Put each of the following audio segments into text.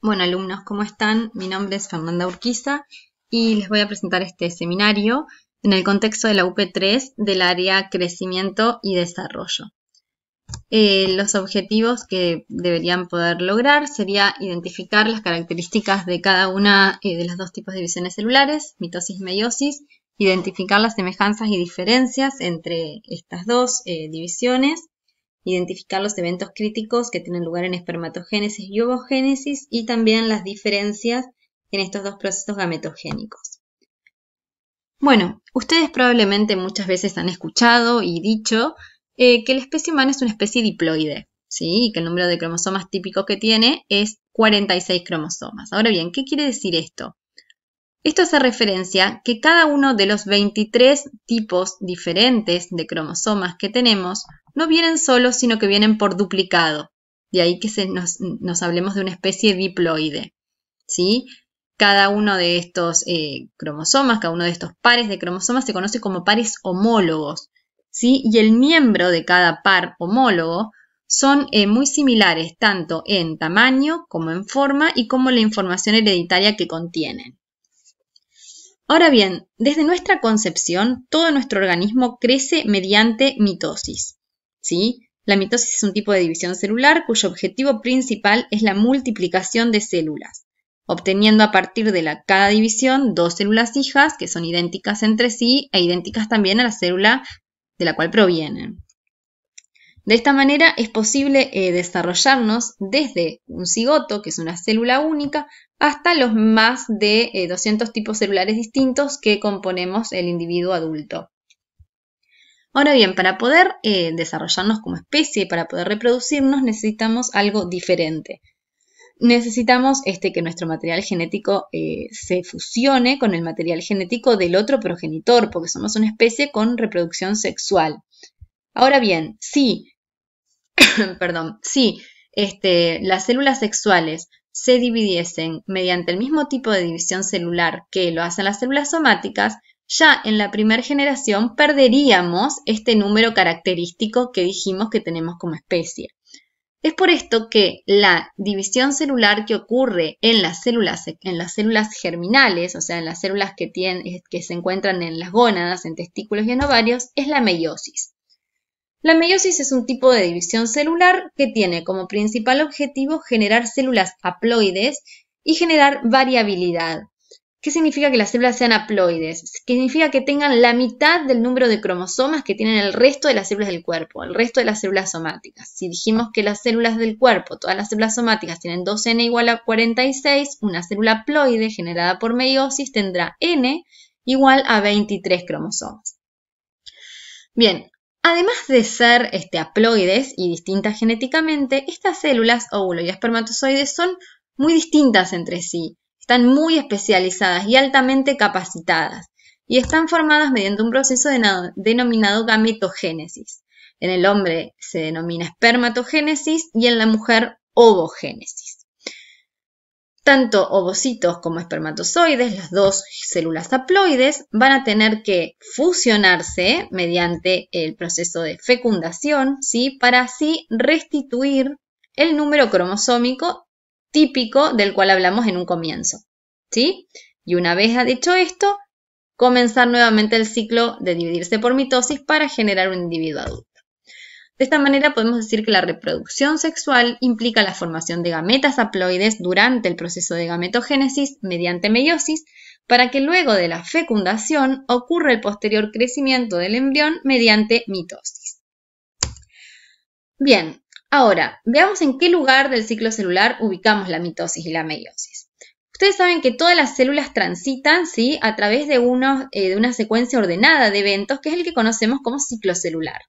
Bueno, alumnos, ¿cómo están? Mi nombre es Fernanda Urquiza y les voy a presentar este seminario en el contexto de la UP3 del área Crecimiento y Desarrollo. Los objetivos que deberían poder lograr sería identificar las características de cada una de los dos tipos de divisiones celulares, mitosis y meiosis, identificar las semejanzas y diferencias entre estas dos divisiones, identificar los eventos críticos que tienen lugar en espermatogénesis y ovogénesis y también las diferencias en estos dos procesos gametogénicos. Bueno, ustedes probablemente muchas veces han escuchado y dicho que la especie humana es una especie diploide, ¿sí? Y que el número de cromosomas típico que tiene es 46 cromosomas. Ahora bien, ¿qué quiere decir esto? Esto hace referencia a que cada uno de los 23 tipos diferentes de cromosomas que tenemos no vienen solos, sino que vienen por duplicado. De ahí que nos hablemos de una especie diploide, ¿sí? Cada uno de estos cromosomas, cada uno de estos pares de cromosomas se conoce como pares homólogos, ¿sí? Y el miembro de cada par homólogo son muy similares tanto en tamaño como en forma y como la información hereditaria que contienen. Ahora bien, desde nuestra concepción, todo nuestro organismo crece mediante mitosis, ¿sí? La mitosis es un tipo de división celular cuyo objetivo principal es la multiplicación de células, obteniendo a partir de cada división dos células hijas que son idénticas entre sí e idénticas también a la célula de la cual provienen. De esta manera es posible desarrollarnos desde un cigoto, que es una célula única, hasta los más de 200 tipos celulares distintos que componemos el individuo adulto. Ahora bien, para poder desarrollarnos como especie, para poder reproducirnos, necesitamos algo diferente. Necesitamos que nuestro material genético se fusione con el material genético del otro progenitor, porque somos una especie con reproducción sexual. Ahora bien, si las células sexuales se dividiesen mediante el mismo tipo de división celular que lo hacen las células somáticas, ya en la primera generación perderíamos este número característico que dijimos que tenemos como especie. Es por esto que la división celular que ocurre en las células germinales, o sea, en las células que se encuentran en las gónadas, en testículos y en ovarios, es la meiosis. La meiosis es un tipo de división celular que tiene como principal objetivo generar células haploides y generar variabilidad. ¿Qué significa que las células sean haploides? Significa que tengan la mitad del número de cromosomas que tienen el resto de las células del cuerpo, el resto de las células somáticas. Si dijimos que las células del cuerpo, todas las células somáticas tienen 2n igual a 46, una célula haploide generada por meiosis tendrá n igual a 23 cromosomas. Bien. Además de ser haploides y distintas genéticamente, estas células, óvulo y espermatozoides, son muy distintas entre sí. Están muy especializadas y altamente capacitadas. Y están formadas mediante un proceso denominado gametogénesis. En el hombre se denomina espermatogénesis y en la mujer ovogénesis. Tanto ovocitos como espermatozoides, las dos células haploides, van a tener que fusionarse mediante el proceso de fecundación, ¿sí? Para así restituir el número cromosómico típico del cual hablamos en un comienzo, ¿sí? Y una vez hecho esto, comenzar nuevamente el ciclo de dividirse por mitosis para generar un individuo adulto. De esta manera podemos decir que la reproducción sexual implica la formación de gametas haploides durante el proceso de gametogénesis mediante meiosis, para que luego de la fecundación ocurra el posterior crecimiento del embrión mediante mitosis. Bien, ahora veamos en qué lugar del ciclo celular ubicamos la mitosis y la meiosis. Ustedes saben que todas las células transitan, ¿sí?, a través de una secuencia ordenada de eventos, que es el que conocemos como ciclo celular.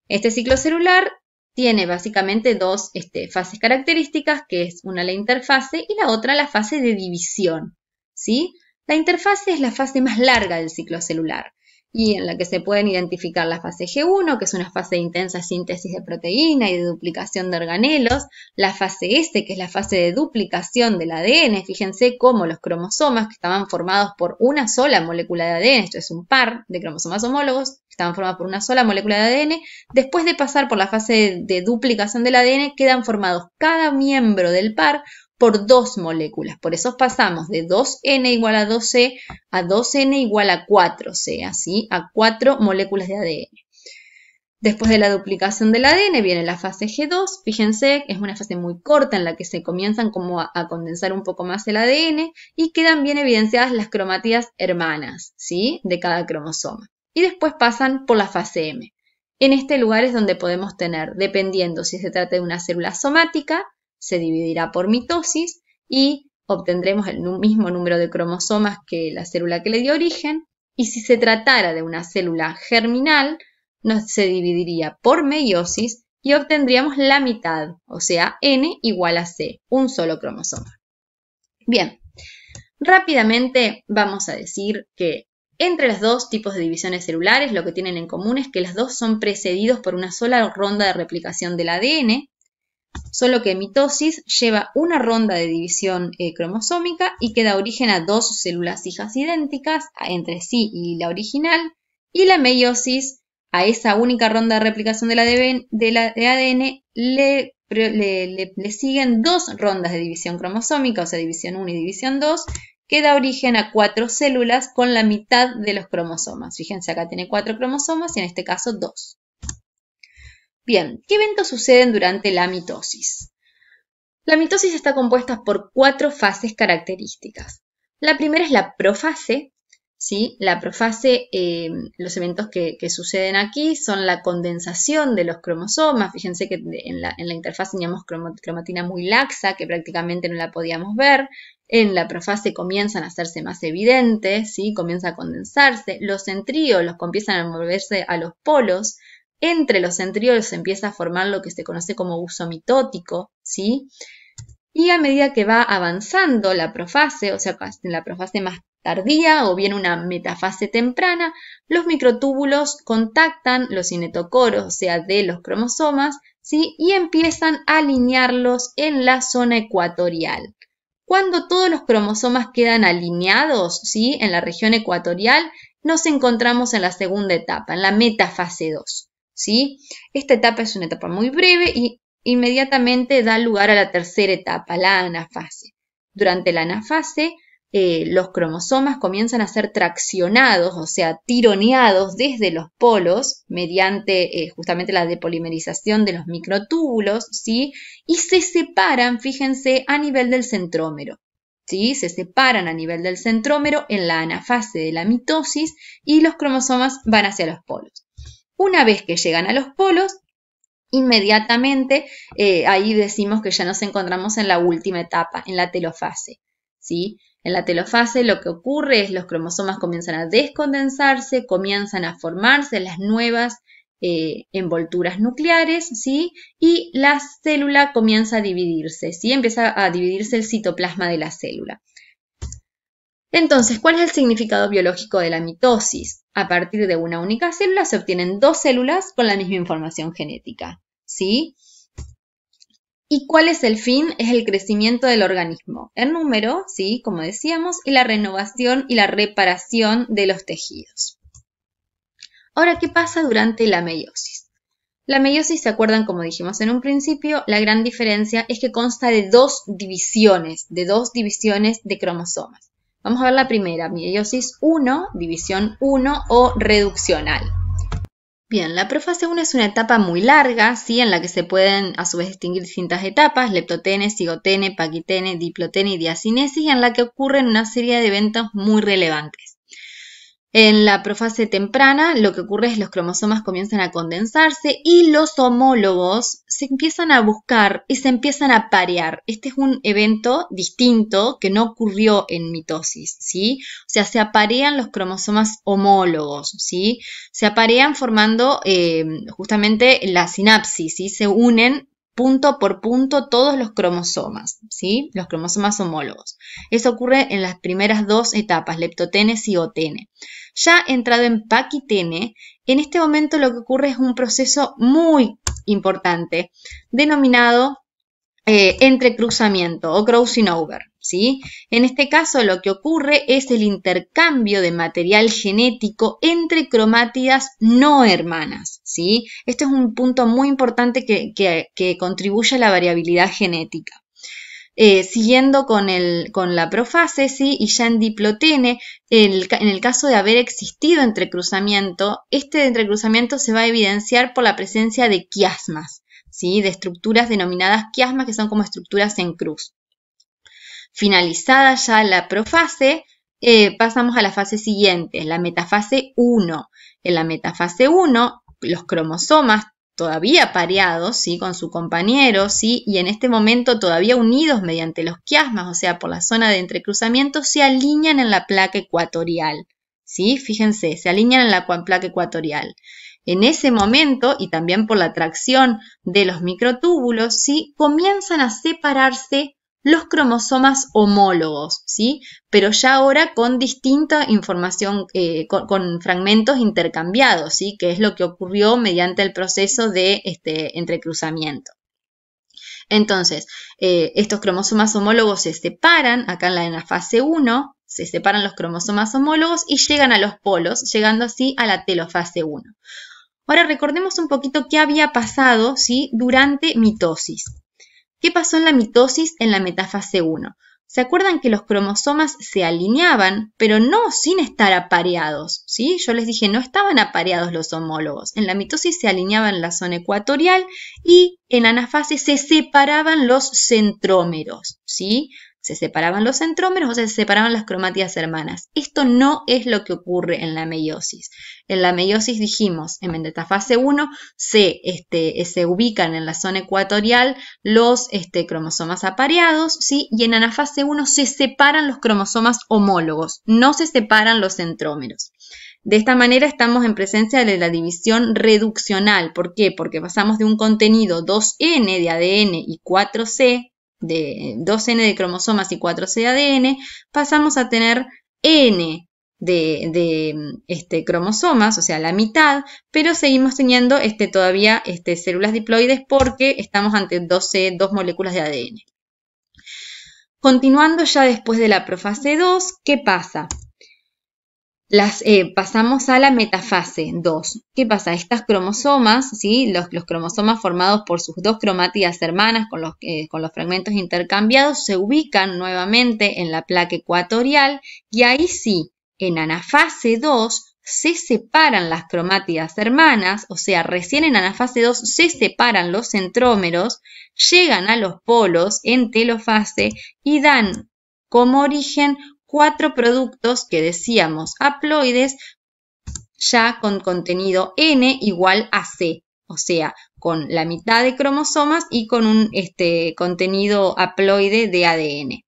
Este ciclo celular tiene básicamente dos fases características, que es una la interfase y la otra la fase de división, ¿sí? La interfase es la fase más larga del ciclo celular y en la que se pueden identificar la fase G1, que es una fase de intensa síntesis de proteína y de duplicación de organelos, la fase S, que es la fase de duplicación del ADN. Fíjense cómo los cromosomas que estaban formados por una sola molécula de ADN, esto es un par de cromosomas homólogos, que estaban formados por una sola molécula de ADN, después de pasar por la fase de duplicación del ADN, quedan formados cada miembro del par por 2 moléculas. Por eso pasamos de 2N igual a 2C a 2N igual a 4C, así, a 4 moléculas de ADN. Después de la duplicación del ADN viene la fase G2. Fíjense, es una fase muy corta en la que se comienzan como a condensar un poco más el ADN y quedan bien evidenciadas las cromátidas hermanas, ¿sí?, de cada cromosoma. Y después pasan por la fase M. En este lugar es donde podemos tener, dependiendo si se trata de una célula somática, se dividirá por mitosis y obtendremos el mismo número de cromosomas que la célula que le dio origen. Y si se tratara de una célula germinal, se dividiría por meiosis y obtendríamos la mitad, o sea, N igual a C, un solo cromosoma. Bien, rápidamente vamos a decir que entre los dos tipos de divisiones celulares lo que tienen en común es que las dos son precedidos por una sola ronda de replicación del ADN, solo que mitosis lleva una ronda de división cromosómica y que da origen a 2 células hijas idénticas entre sí y la original, y la meiosis a esa única ronda de replicación de ADN le siguen 2 rondas de división cromosómica, o sea, división 1 y división 2, que da origen a 4 células con la mitad de los cromosomas. Fíjense, acá tiene 4 cromosomas y en este caso 2. Bien, ¿qué eventos suceden durante la mitosis? La mitosis está compuesta por 4 fases características. La primera es la profase. ¿Sí? La profase, los eventos que suceden aquí son la condensación de los cromosomas. Fíjense que en la interfaz teníamos cromatina muy laxa, que prácticamente no la podíamos ver. En la profase comienzan a hacerse más evidentes, ¿sí? Comienza a condensarse. Los centríolos comienzan a moverse a los polos. Entre los centríolos se empieza a formar lo que se conoce como uso mitótico, ¿sí? Y a medida que va avanzando la profase, o sea, en la profase más tardía o bien una metafase temprana, los microtúbulos contactan los cinetocoros, o sea, de los cromosomas, ¿sí? Y empiezan a alinearlos en la zona ecuatorial. Cuando todos los cromosomas quedan alineados, ¿sí?, en la región ecuatorial, nos encontramos en la segunda etapa, en la metafase 2, ¿sí? Esta etapa es una etapa muy breve y inmediatamente da lugar a la tercera etapa, la anafase. Durante la anafase, los cromosomas comienzan a ser traccionados, o sea, tironeados desde los polos mediante justamente la depolimerización de los microtúbulos, ¿sí? Y se separan, fíjense, a nivel del centrómero, ¿sí? Se separan a nivel del centrómero en la anafase de la mitosis y los cromosomas van hacia los polos. Una vez que llegan a los polos, inmediatamente ahí decimos que ya nos encontramos en la última etapa, en la telofase, ¿sí? En la telofase lo que ocurre es los cromosomas comienzan a descondensarse, comienzan a formarse las nuevas envolturas nucleares, ¿sí? Y la célula comienza a dividirse, ¿sí? Empieza a dividirse el citoplasma de la célula. Entonces, ¿cuál es el significado biológico de la mitosis? A partir de una única célula se obtienen 2 células con la misma información genética, ¿sí? ¿Y cuál es el fin? Es el crecimiento del organismo en número, ¿sí?, como decíamos, y la renovación y la reparación de los tejidos. Ahora, ¿qué pasa durante la meiosis? La meiosis, ¿se acuerdan? Como dijimos en un principio, la gran diferencia es que consta de 2 divisiones, de cromosomas. Vamos a ver la primera, meiosis 1, división 1 o reduccional. Bien, la profase 1 es una etapa muy larga, ¿sí?, en la que se pueden a su vez distinguir distintas etapas, leptotene, cigotene, paquitene, diplotene y diacinesis, en la que ocurren una serie de eventos muy relevantes. En la profase temprana lo que ocurre es que los cromosomas comienzan a condensarse y los homólogos se empiezan a buscar y se empiezan a parear. Este es un evento distinto que no ocurrió en mitosis, ¿sí? O sea, se aparean los cromosomas homólogos, ¿sí? Se aparean formando justamente la sinapsis, ¿sí? Se unen punto por punto todos los cromosomas, ¿sí? Los cromosomas homólogos. Eso ocurre en las primeras 2 etapas, leptotene, cigotene. Ya entrado en paquitene, en este momento lo que ocurre es un proceso muy importante, denominado entrecruzamiento o crossing over, ¿sí? En este caso lo que ocurre es el intercambio de material genético entre cromátidas no hermanas, ¿sí? Este es un punto muy importante que contribuye a la variabilidad genética. Siguiendo con la profase, ¿sí? Y ya en diplotene, en el caso de haber existido entrecruzamiento, este entrecruzamiento se va a evidenciar por la presencia de quiasmas, ¿sí? De estructuras denominadas quiasmas, que son como estructuras en cruz. Finalizada ya la profase, pasamos a la fase siguiente, la metafase 1. En la metafase 1, los cromosomas todavía pareados, ¿sí? Con su compañero, ¿sí? Y en este momento todavía unidos mediante los quiasmas, o sea, por la zona de entrecruzamiento, se alinean en la placa ecuatorial, ¿sí? Fíjense, se alinean en la placa ecuatorial. En ese momento, y también por la atracción de los microtúbulos, ¿sí? Comienzan a separarse los cromosomas homólogos, ¿sí? Pero ya ahora con distinta información, con fragmentos intercambiados, ¿sí? Que es lo que ocurrió mediante el proceso de entrecruzamiento. Entonces, estos cromosomas homólogos se separan, acá en la fase 1, se separan los cromosomas homólogos y llegan a los polos, llegando así a la telofase 1. Ahora recordemos un poquito qué había pasado, ¿sí? Durante mitosis. ¿Qué pasó en la mitosis en la metafase 1? ¿Se acuerdan que los cromosomas se alineaban, pero no sin estar apareados? ¿Sí? Yo les dije, no estaban apareados los homólogos. En la mitosis se alineaban en la zona ecuatorial y en anafase se separaban los centrómeros, ¿sí? Se separaban los centrómeros, o sea, se separaban las cromátidas hermanas. Esto no es lo que ocurre en la meiosis. En la meiosis dijimos, en metafase 1 se ubican en la zona ecuatorial los cromosomas apareados, ¿sí? Y en anafase 1 se separan los cromosomas homólogos, no se separan los centrómeros. De esta manera estamos en presencia de la división reduccional. ¿Por qué? Porque pasamos de un contenido 2N de ADN y 4C, de 2N de cromosomas y 4C de ADN, pasamos a tener N de cromosomas, o sea, la mitad, pero seguimos teniendo todavía células diploides porque estamos ante dos moléculas de ADN. Continuando ya después de la profase 2, ¿qué pasa? Pasamos a la metafase 2. ¿Qué pasa? Estas cromosomas, ¿sí? Los cromosomas formados por sus dos cromátidas hermanas con los fragmentos intercambiados se ubican nuevamente en la placa ecuatorial y ahí sí, en anafase 2 se separan las cromátidas hermanas, o sea, recién en anafase 2 se separan los centrómeros, llegan a los polos en telofase y dan como origen 4 productos que decíamos haploides ya con contenido N igual a C, o sea, con la mitad de cromosomas y con un contenido haploide de ADN.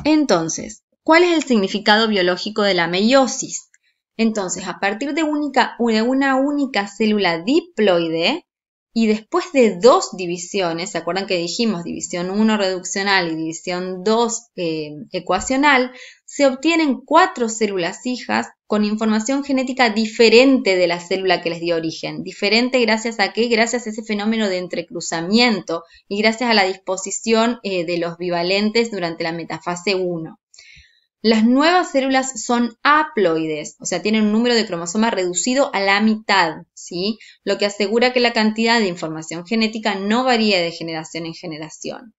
Entonces, ¿cuál es el significado biológico de la meiosis? Entonces, a partir de una única célula diploide y después de 2 divisiones, ¿se acuerdan que dijimos división 1 reduccional y división 2 ecuacional? Se obtienen 4 células hijas con información genética diferente de la célula que les dio origen. Diferente gracias a ¿qué? Gracias a ese fenómeno de entrecruzamiento y gracias a la disposición de los bivalentes durante la metafase 1. Las nuevas células son haploides, o sea, tienen un número de cromosomas reducido a la mitad, ¿sí? Lo que asegura que la cantidad de información genética no varía de generación en generación.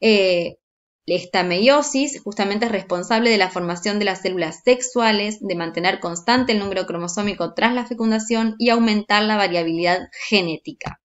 Esta meiosis justamente es responsable de la formación de las células sexuales, de mantener constante el número cromosómico tras la fecundación y aumentar la variabilidad genética.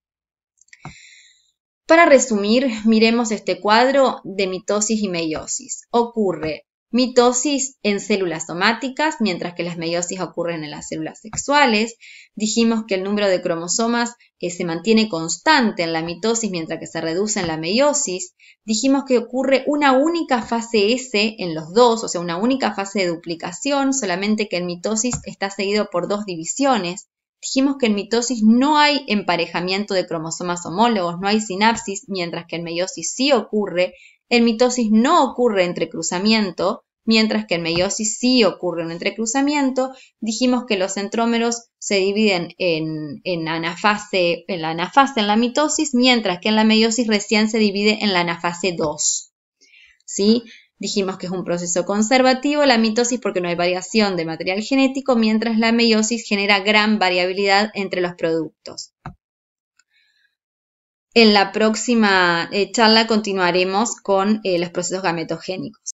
Para resumir, miremos este cuadro de mitosis y meiosis. Ocurre mitosis en células somáticas, mientras que las meiosis ocurren en las células sexuales. Dijimos que el número de cromosomas se mantiene constante en la mitosis, mientras que se reduce en la meiosis. Dijimos que ocurre una única fase S en los dos, o sea, una única fase de duplicación, solamente que en mitosis está seguido por 2 divisiones. Dijimos que en mitosis no hay emparejamiento de cromosomas homólogos, no hay sinapsis, mientras que en meiosis sí ocurre. En mitosis no ocurre entrecruzamiento, mientras que en meiosis sí ocurre un entrecruzamiento. Dijimos que los centrómeros se dividen en la anafase en la mitosis, mientras que en la meiosis recién se divide en la anafase 2. ¿Sí? Dijimos que es un proceso conservativo la mitosis porque no hay variación de material genético, mientras la meiosis genera gran variabilidad entre los productos. En la próxima charla continuaremos con los procesos gametogénicos.